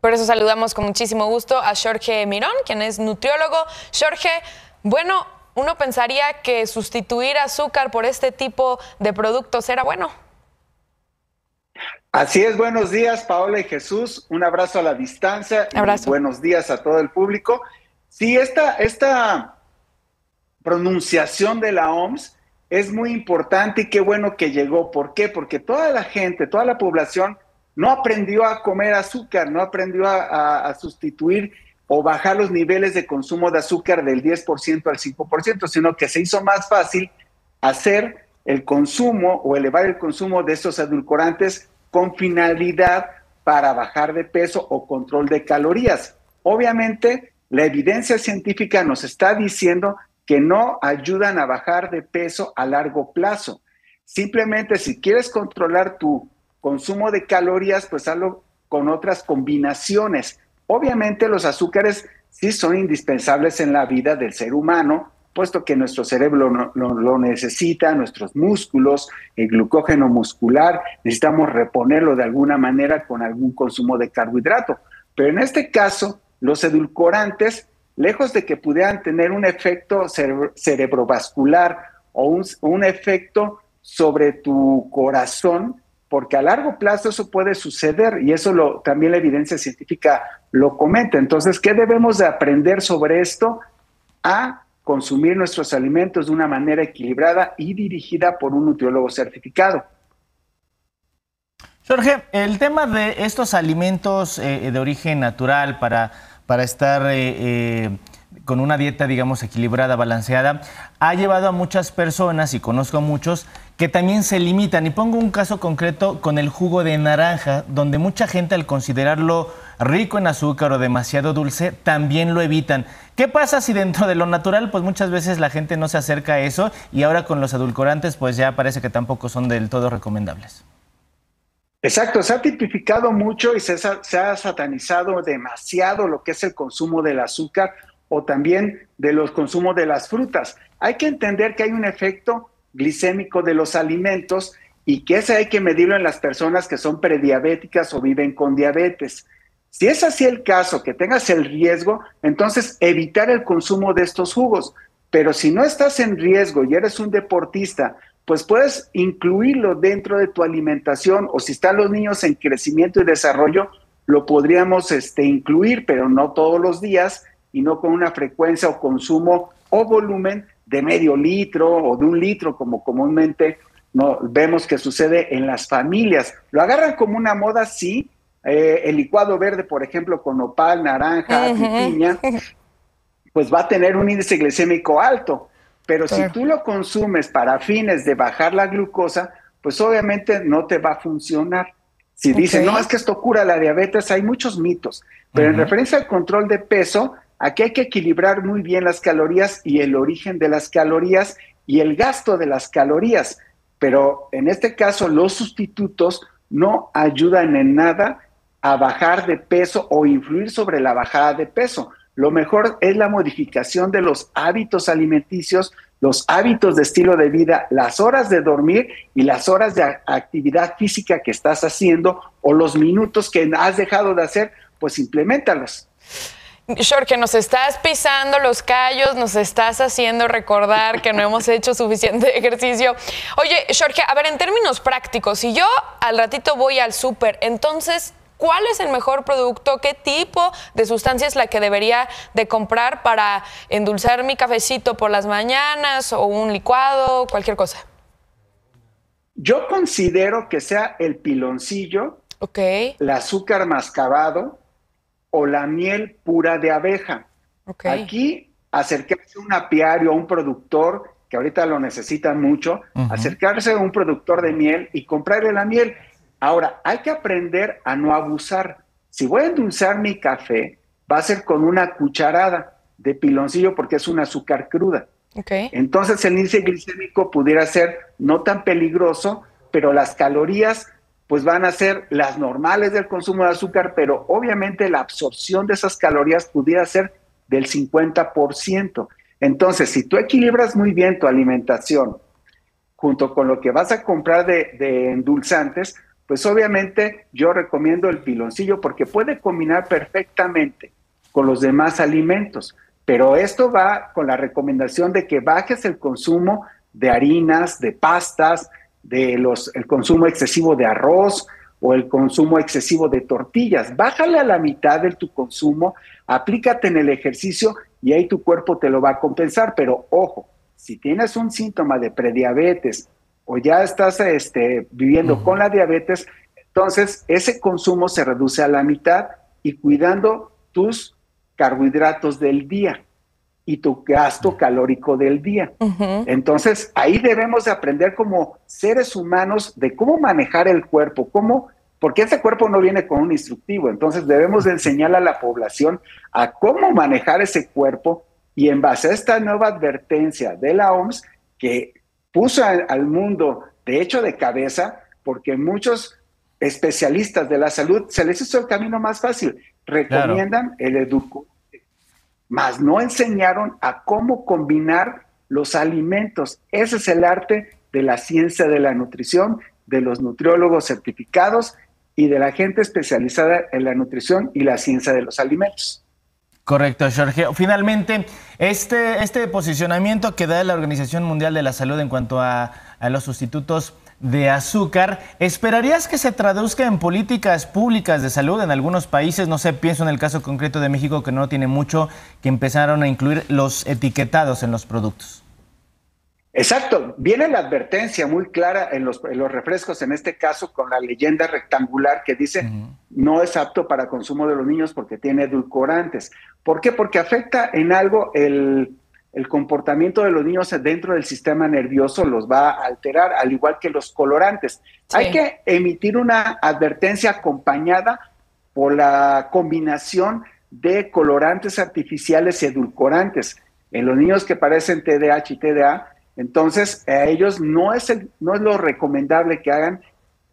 Por eso saludamos con muchísimo gusto a Jorge Mirón, quien es nutriólogo. Jorge, bueno, uno pensaría que sustituir azúcar por este tipo de productos era bueno. Así es, buenos días, Paola y Jesús. Un abrazo a la distancia. Abrazo. Y buenos días a todo el público. Sí, esta pronunciación de la OMS es muy importante y qué bueno que llegó. ¿Por qué? Porque toda la gente, toda la población no aprendió a comer azúcar, no aprendió a sustituir o bajar los niveles de consumo de azúcar del 10% al 5%, sino que se hizo más fácil hacer el consumo o elevar el consumo de estos edulcorantes con finalidad para bajar de peso o control de calorías. Obviamente, la evidencia científica nos está diciendo que no ayudan a bajar de peso a largo plazo. Simplemente, si quieres controlar tu consumo de calorías, pues hazlo con otras combinaciones. Obviamente, los azúcares sí son indispensables en la vida del ser humano, puesto que nuestro cerebro lo necesita, nuestros músculos, el glucógeno muscular, necesitamos reponerlo de alguna manera con algún consumo de carbohidrato. Pero en este caso, los edulcorantes, lejos de que pudieran tener un efecto cerebrovascular o un efecto sobre tu corazón, porque a largo plazo eso puede suceder y eso también la evidencia científica lo comenta. Entonces, ¿qué debemos de aprender sobre esto? A consumir nuestros alimentos de una manera equilibrada y dirigida por un nutriólogo certificado. Jorge, el tema de estos alimentos de origen natural para estar con una dieta, digamos, equilibrada, balanceada, ha llevado a muchas personas, y conozco a muchos, que también se limitan. Y pongo un caso concreto con el jugo de naranja, donde mucha gente, al considerarlo rico en azúcar o demasiado dulce, también lo evitan. ¿Qué pasa si dentro de lo natural, pues muchas veces la gente no se acerca a eso, y ahora con los edulcorantes, pues ya parece que tampoco son del todo recomendables? Exacto, se ha tipificado mucho y se ha satanizado demasiado lo que es el consumo del azúcar o también de los consumos de las frutas. Hay que entender que hay un efecto glicémico de los alimentos y que ese hay que medirlo en las personas que son prediabéticas o viven con diabetes. Si es así el caso, que tengas el riesgo, entonces evitar el consumo de estos jugos. Pero si no estás en riesgo y eres un deportista, pues puedes incluirlo dentro de tu alimentación, o si están los niños en crecimiento y desarrollo, lo podríamos incluir, pero no todos los días y no con una frecuencia o consumo o volumen de medio litro o de 1 litro, como comúnmente vemos que sucede en las familias. Lo agarran como una moda, sí. El licuado verde, por ejemplo, con nopal, naranja, y piña, pues va a tener un índice glicémico alto. Pero si tú lo consumes para fines de bajar la glucosa, pues obviamente no te va a funcionar. Si dicen, no, es que esto cura la diabetes, hay muchos mitos. Pero en referencia al control de peso, aquí hay que equilibrar muy bien las calorías y el origen de las calorías y el gasto de las calorías. Pero en este caso, los sustitutos no ayudan en nada a bajar de peso o influir sobre la bajada de peso. Lo mejor es la modificación de los hábitos alimenticios, los hábitos de estilo de vida, las horas de dormir y las horas de actividad física que estás haciendo o los minutos que has dejado de hacer, pues impleméntalos. Jorge, nos estás pisando los callos, nos estás haciendo recordar que no hemos hecho suficiente ejercicio. Oye, Jorge, a ver, en términos prácticos, si yo al ratito voy al súper, entonces, ¿cuál es el mejor producto? ¿Qué tipo de sustancia es la que debería de comprar para endulzar mi cafecito por las mañanas o un licuado, cualquier cosa? Yo considero que sea el piloncillo, el azúcar mascabado o la miel pura de abeja. Aquí, acercarse a un apiario, a un productor, que ahorita lo necesitan mucho, acercarse a un productor de miel y comprarle la miel. Ahora, hay que aprender a no abusar. Si voy a endulzar mi café, va a ser con una cucharada de piloncillo porque es un azúcar cruda. Entonces el índice glicémico pudiera ser no tan peligroso, pero las calorías pues van a ser las normales del consumo de azúcar, pero obviamente la absorción de esas calorías pudiera ser del 50%. Entonces, si tú equilibras muy bien tu alimentación junto con lo que vas a comprar de endulzantes, pues obviamente yo recomiendo el piloncillo porque puede combinar perfectamente con los demás alimentos. Pero esto va con la recomendación de que bajes el consumo de harinas, de pastas, el consumo excesivo de arroz o el consumo excesivo de tortillas. Bájale a la mitad de tu consumo, aplícate en el ejercicio y ahí tu cuerpo te lo va a compensar. Pero ojo, si tienes un síntoma de prediabetes o ya estás viviendo con la diabetes, entonces ese consumo se reduce a la mitad y cuidando tus carbohidratos del día y tu gasto calórico del día. Entonces, ahí debemos de aprender como seres humanos de cómo manejar el cuerpo, porque ese cuerpo no viene con un instructivo, entonces debemos de enseñarle a la población a cómo manejar ese cuerpo y en base a esta nueva advertencia de la OMS que puso al mundo de hecho de cabeza, porque muchos especialistas de la salud se les hizo el camino más fácil, recomiendan el edulcorante, mas no enseñaron a cómo combinar los alimentos. Ese es el arte de la ciencia de la nutrición, de los nutriólogos certificados y de la gente especializada en la nutrición y la ciencia de los alimentos. Correcto, Jorge. Finalmente, este posicionamiento que da la Organización Mundial de la Salud en cuanto a los sustitutos de azúcar, ¿esperarías que se traduzca en políticas públicas de salud en algunos países? No sé, pienso en el caso concreto de México, que no tiene mucho, que empezaron a incluir los etiquetados en los productos. Exacto, viene la advertencia muy clara en los refrescos, en este caso con la leyenda rectangular que dice no es apto para consumo de los niños porque tiene edulcorantes. ¿Por qué? Porque afecta en algo el comportamiento de los niños dentro del sistema nervioso, los va a alterar, al igual que los colorantes. Sí. Hay que emitir una advertencia acompañada por la combinación de colorantes artificiales y edulcorantes. En los niños que padecen TDAH y TDA, entonces a ellos no es lo recomendable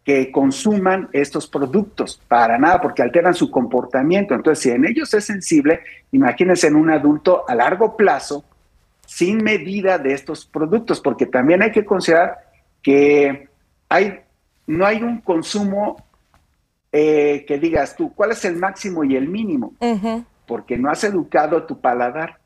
que consuman estos productos, para nada, porque alteran su comportamiento. Entonces, si en ellos es sensible, imagínense en un adulto a largo plazo, sin medida de estos productos, porque también hay que considerar que no hay un consumo que digas tú, ¿cuál es el máximo y el mínimo? Porque no has educado tu paladar,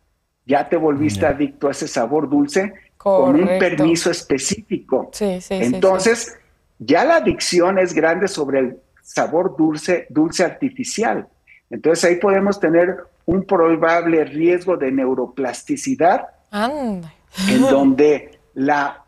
ya te volviste adicto a ese sabor dulce. Correcto. Con un permiso específico. Entonces, ya la adicción es grande sobre el sabor dulce artificial. Entonces, ahí podemos tener un probable riesgo de neuroplasticidad, en donde la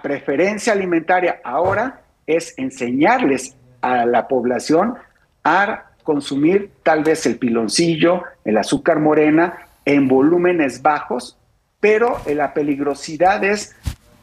preferencia alimentaria ahora es enseñarles a la población a consumir tal vez el piloncillo, el azúcar morena, en volúmenes bajos, pero la peligrosidad es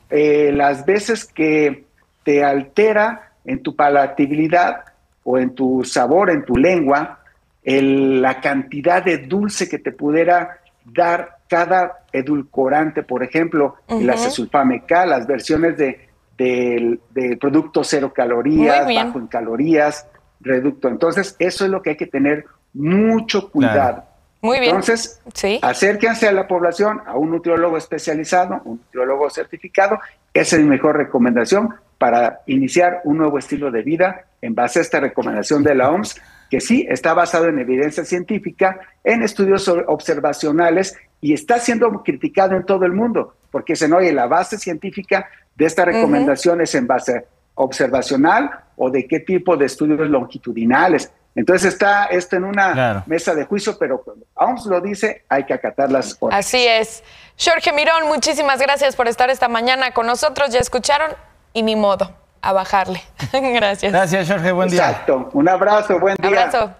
las veces que te altera en tu palatabilidad o en tu sabor, en tu lengua, la cantidad de dulce que te pudiera dar cada edulcorante, por ejemplo, el acesulfame K, las versiones de producto 0 calorías, bajo en calorías, reducto. Entonces, eso es lo que hay que tener mucho cuidado. Claro. Muy bien. Entonces, acérquense a la población, a un nutriólogo especializado, un nutriólogo certificado. Esa es mi mejor recomendación para iniciar un nuevo estilo de vida en base a esta recomendación de la OMS, que sí está basado en evidencia científica, en estudios observacionales y está siendo criticado en todo el mundo, porque dicen, oye, la base científica de esta recomendación es en base observacional o de qué tipo de estudios longitudinales. Entonces está esto en una mesa de juicio, pero cuando OMS lo dice, hay que acatar las órdenes. Así es. Jorge Mirón, muchísimas gracias por estar esta mañana con nosotros. Ya escucharon y ni modo, a bajarle. Gracias. Gracias, Jorge. Buen día. Exacto. Un abrazo. Buen día. Abrazo.